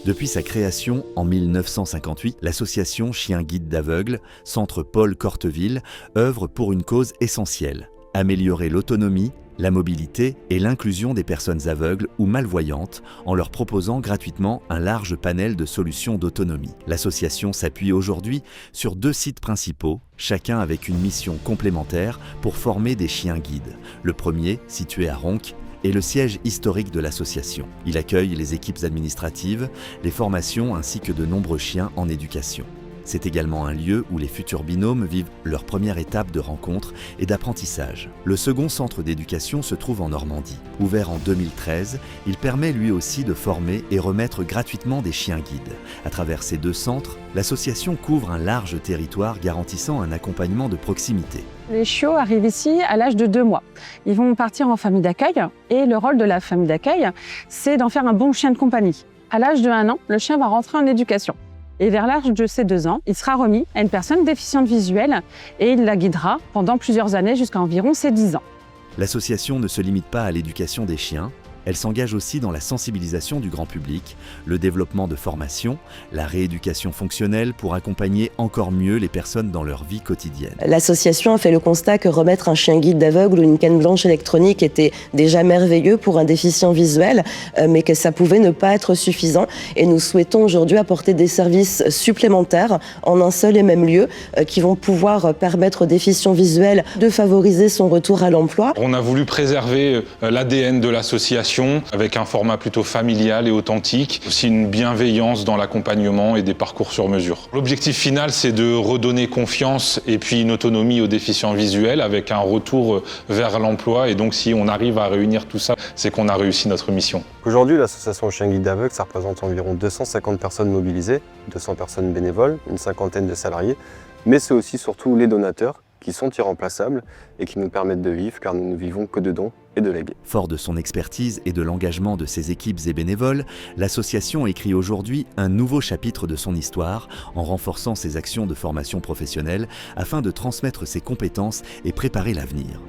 Depuis sa création en 1958, l'association Chiens Guides d'Aveugles, Centre Paul Corteville, œuvre pour une cause essentielle: améliorer l'autonomie, la mobilité et l'inclusion des personnes aveugles ou malvoyantes en leur proposant gratuitement un large panel de solutions d'autonomie. L'association s'appuie aujourd'hui sur 2 sites principaux, chacun avec une mission complémentaire pour former des chiens guides. Le premier, situé à Ronques, est le siège historique de l'association. Il accueille les équipes administratives, les formations ainsi que de nombreux chiens en éducation. C'est également un lieu où les futurs binômes vivent leur première étape de rencontre et d'apprentissage. Le second centre d'éducation se trouve en Normandie. Ouvert en 2013, il permet lui aussi de former et remettre gratuitement des chiens guides. À travers ces 2 centres, l'association couvre un large territoire garantissant un accompagnement de proximité. Les chiots arrivent ici à l'âge de 2 mois. Ils vont partir en famille d'accueil et le rôle de la famille d'accueil, c'est d'en faire un bon chien de compagnie. À l'âge de 1 an, le chien va rentrer en éducation. Et vers l'âge de ses 2 ans, il sera remis à une personne déficiente visuelle et il la guidera pendant plusieurs années jusqu'à environ ses 10 ans. L'association ne se limite pas à l'éducation des chiens. Elle s'engage aussi dans la sensibilisation du grand public, le développement de formations, la rééducation fonctionnelle pour accompagner encore mieux les personnes dans leur vie quotidienne. L'association a fait le constat que remettre un chien guide d'aveugle ou une canne blanche électronique était déjà merveilleux pour un déficient visuel, mais que ça pouvait ne pas être suffisant. Et nous souhaitons aujourd'hui apporter des services supplémentaires en un seul et même lieu qui vont pouvoir permettre aux déficients visuels de favoriser son retour à l'emploi. On a voulu préserver l'ADN de l'association avec un format plutôt familial et authentique, aussi une bienveillance dans l'accompagnement et des parcours sur mesure. L'objectif final, c'est de redonner confiance et puis une autonomie aux déficients visuels avec un retour vers l'emploi. Et donc si on arrive à réunir tout ça, c'est qu'on a réussi notre mission. Aujourd'hui, l'association Chiens Guides d'Aveugles, ça représente environ 250 personnes mobilisées, 200 personnes bénévoles, une cinquantaine de salariés, mais c'est aussi surtout les donateurs qui sont irremplaçables et qui nous permettent de vivre, car nous ne vivons que de dons et de legs. Fort de son expertise et de l'engagement de ses équipes et bénévoles, l'association écrit aujourd'hui un nouveau chapitre de son histoire en renforçant ses actions de formation professionnelle afin de transmettre ses compétences et préparer l'avenir.